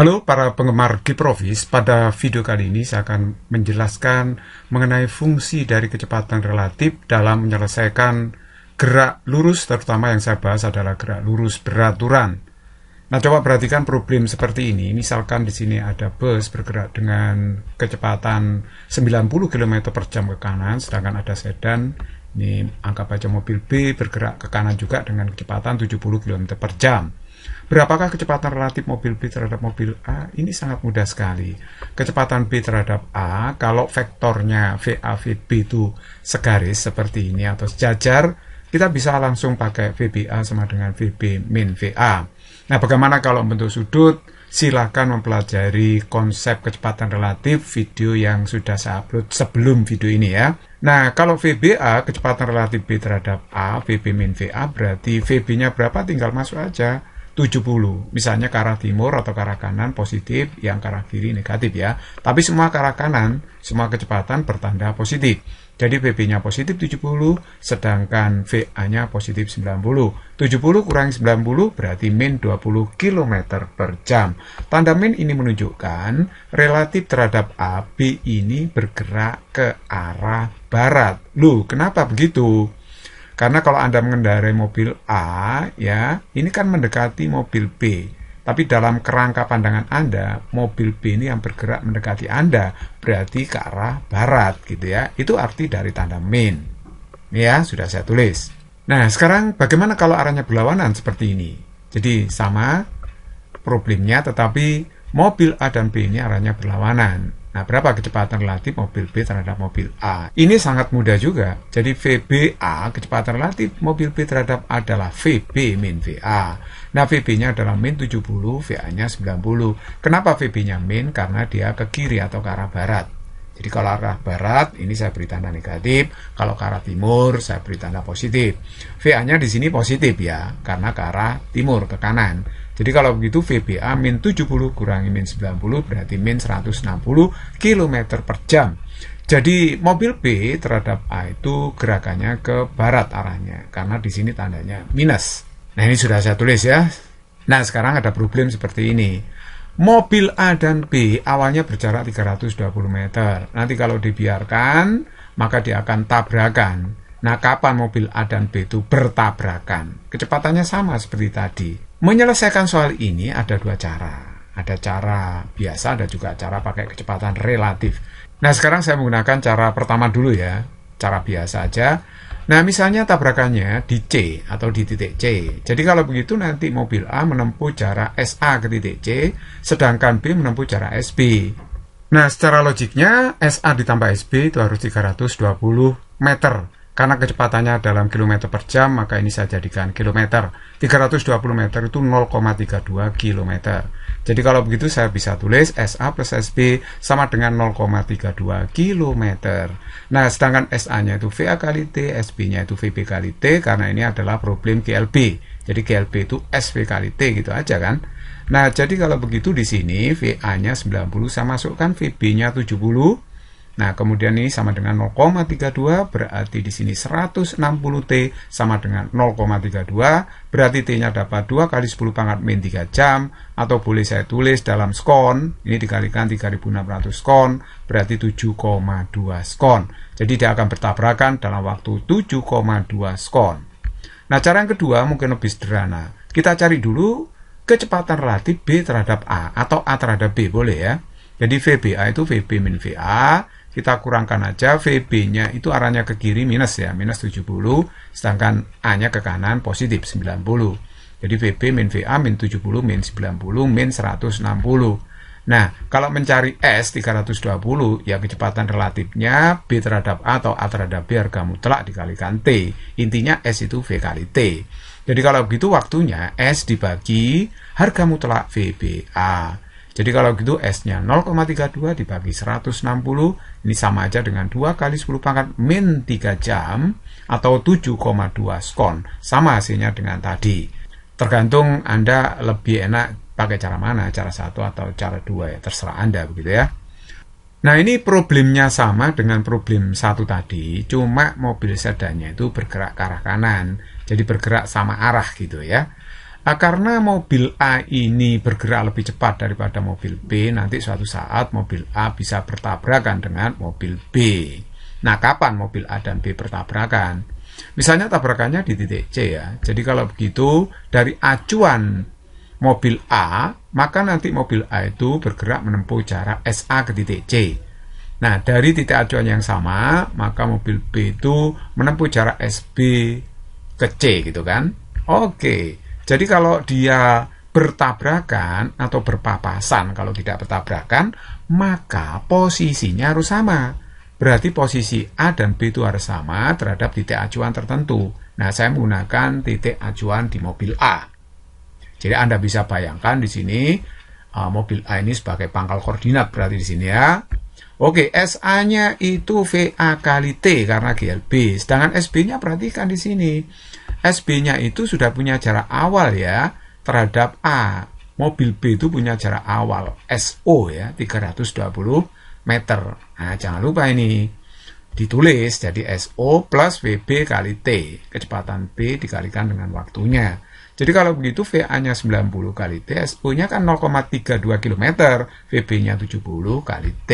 Halo para penggemar Giprovis, pada video kali ini saya akan menjelaskan mengenai fungsi dari kecepatan relatif dalam menyelesaikan gerak lurus, terutama yang saya bahas adalah gerak lurus beraturan. Nah, coba perhatikan problem seperti ini. Misalkan di sini ada bus bergerak dengan kecepatan 90 km per jam ke kanan, sedangkan ada sedan, ini anggap aja mobil B, bergerak ke kanan juga dengan kecepatan 70 km per jam. Berapakah kecepatan relatif mobil B terhadap mobil A? Ini sangat mudah sekali. Kecepatan B terhadap A, kalau vektornya VA, VB itu segaris seperti ini atau sejajar, kita bisa langsung pakai VBA sama dengan VB min VA. Nah, bagaimana kalau bentuk sudut? Silakan mempelajari konsep kecepatan relatif video yang sudah saya upload sebelum video ini ya. Nah, kalau VBA, kecepatan relatif B terhadap A, VB min VA, berarti VB-nya berapa? Tinggal masuk aja. 70, misalnya ke arah timur atau ke arah kanan positif, yang ke arah kiri negatif ya. Tapi semua ke arah kanan, semua kecepatan bertanda positif. Jadi VB-nya positif 70, sedangkan VA-nya positif 90. 70 kurangi 90 berarti min 20 km per jam. Tanda min ini menunjukkan relatif terhadap A, B ini bergerak ke arah barat. Loh, kenapa begitu? Karena kalau Anda mengendarai mobil A, ya, ini kan mendekati mobil B. Tapi dalam kerangka pandangan Anda, mobil B ini yang bergerak mendekati Anda, berarti ke arah barat, gitu ya. Itu arti dari tanda min. Ya, sudah saya tulis. Nah, sekarang bagaimana kalau arahnya berlawanan seperti ini? Jadi sama problemnya, tetapi mobil A dan B ini arahnya berlawanan. Nah, berapa kecepatan relatif mobil B terhadap mobil A? Ini sangat mudah juga. Jadi VBA, kecepatan relatif mobil B terhadap A adalah VB min VA. Nah, VB-nya adalah min 70, VA-nya 90. Kenapa VB-nya min? Karena dia ke kiri atau ke arah barat. Jadi kalau arah barat, ini saya beri tanda negatif. Kalau ke arah timur, saya beri tanda positif. VA-nya di sini positif ya, karena ke arah timur, ke kanan. Jadi kalau begitu VBA min 70 kurangi min 90 berarti min 160 km per jam. Jadi mobil B terhadap A itu gerakannya ke barat arahnya, karena di sini tandanya minus. Nah, ini sudah saya tulis ya. Nah, sekarang ada problem seperti ini. Mobil A dan B awalnya berjarak 320 meter. Nanti kalau dibiarkan, maka dia akan tabrakan. Nah, kapan mobil A dan B itu bertabrakan? Kecepatannya sama seperti tadi. Menyelesaikan soal ini ada dua cara. Ada cara biasa, ada juga cara pakai kecepatan relatif. Nah, sekarang saya menggunakan cara pertama dulu ya. Cara biasa aja. Nah, misalnya tabrakannya di C atau di titik C. Jadi kalau begitu nanti mobil A menempuh jarak SA ke titik C, sedangkan B menempuh jarak SB. Nah, secara logiknya SA ditambah SB itu harus 320 meter. Karena kecepatannya dalam kilometer per jam, maka ini saya jadikan kilometer. 320 meter itu 0,32 kilometer. Jadi kalau begitu saya bisa tulis SA plus SB sama dengan 0,32 kilometer. Nah, sedangkan SA-nya itu VA kali T, SB-nya itu VB kali T, karena ini adalah problem GLB. Jadi GLB itu SV kali T gitu aja kan. Nah, jadi kalau begitu di sini VA-nya 90, saya masukkan VB-nya 70. Nah, kemudian ini sama dengan 0,32, berarti di sini 160 T sama dengan 0,32, berarti T-nya dapat 2 kali 10 pangkat min 3 jam, atau boleh saya tulis dalam skon, ini dikalikan 3600 skon, berarti 7,2 skon. Jadi dia akan bertabrakan dalam waktu 7,2 skon. Nah, cara yang kedua mungkin lebih sederhana. Kita cari dulu kecepatan relatif B terhadap A, atau A terhadap B, boleh ya. Jadi VBA itu VB min VA, kita kurangkan aja, VB-nya itu arahnya ke kiri minus ya, minus 70, sedangkan A-nya ke kanan positif 90. Jadi VB min VA min 70 min 90 min 160. Nah, kalau mencari S 320, ya kecepatan relatifnya B terhadap A atau A terhadap B harga mutlak dikalikan T. Intinya S itu V kali T. Jadi kalau begitu waktunya S dibagi harga mutlak VBA. Jadi kalau gitu S-nya 0,32 dibagi 160, ini sama aja dengan 2 kali 10 pangkat min 3 jam, atau 7,2 skon. Sama hasilnya dengan tadi. Tergantung Anda lebih enak pakai cara mana, cara satu atau cara dua ya, terserah Anda begitu ya. Nah, ini problemnya sama dengan problem satu tadi, cuma mobil sedannya itu bergerak ke arah kanan, jadi bergerak sama arah gitu ya. Karena mobil A ini bergerak lebih cepat daripada mobil B, nanti suatu saat mobil A bisa bertabrakan dengan mobil B. Nah, kapan mobil A dan B bertabrakan? Misalnya tabrakannya di titik C ya. Jadi kalau begitu, dari acuan mobil A, maka nanti mobil A itu bergerak menempuh jarak SA ke titik C. Nah, dari titik acuan yang sama, maka mobil B itu menempuh jarak SB ke C gitu kan. Oke. Jadi kalau dia bertabrakan atau berpapasan, kalau tidak bertabrakan, maka posisinya harus sama. Berarti posisi A dan B itu harus sama terhadap titik acuan tertentu. Nah, saya menggunakan titik acuan di mobil A. Jadi Anda bisa bayangkan di sini mobil A ini sebagai pangkal koordinat berarti di sini ya. Oke, SA-nya itu VA kali T karena GLB. Sedangkan SB-nya perhatikan di sini. SB-nya itu sudah punya jarak awal ya terhadap A. Mobil B itu punya jarak awal SO ya 320 meter. Nah, jangan lupa ini ditulis jadi SO plus VB kali T. Kecepatan B dikalikan dengan waktunya. Jadi kalau begitu VA-nya 90 kali T, SO-nya kan 0,32 km, VB-nya 70 kali T.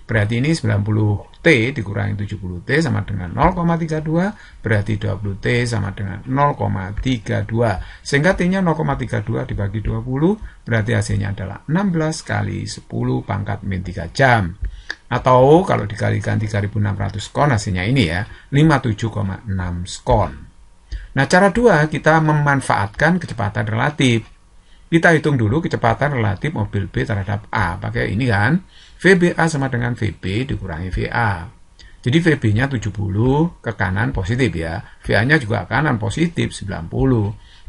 Berarti ini 90T dikurangi 70T sama dengan 0,32, berarti 20T sama dengan 0,32. Sehingga T-nya 0,32 dibagi 20, berarti hasilnya adalah 16 kali 10 pangkat min 3 jam. Atau kalau dikalikan 3.600 skon hasilnya ini ya, 57,6 skon. Nah, cara 2 kita memanfaatkan kecepatan relatif. Kita hitung dulu kecepatan relatif mobil B terhadap A. Pakai ini kan, VBA sama dengan VB dikurangi VA. Jadi VB-nya 70 ke kanan positif ya. VA-nya juga kanan positif 90.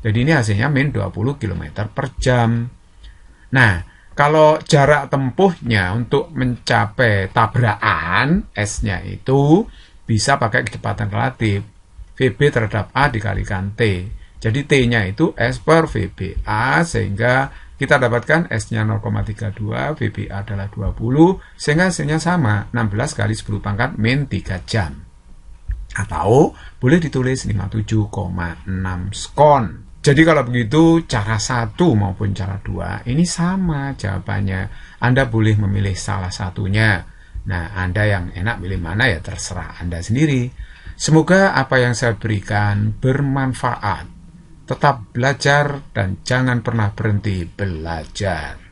Jadi ini hasilnya min 20 km per jam. Nah, kalau jarak tempuhnya untuk mencapai tabrakan, S-nya itu bisa pakai kecepatan relatif. VB terhadap A dikalikan T. Jadi T-nya itu S per VBA, sehingga kita dapatkan S-nya 0,32, VBA adalah 20, sehingga hasilnya sama, 16 kali 10 pangkat min 3 jam. Atau boleh ditulis 57,6 skon. Jadi kalau begitu, cara 1 maupun cara 2, ini sama jawabannya. Anda boleh memilih salah satunya. Nah, Anda yang enak pilih mana ya terserah Anda sendiri. Semoga apa yang saya berikan bermanfaat. Tetap belajar dan jangan pernah berhenti belajar.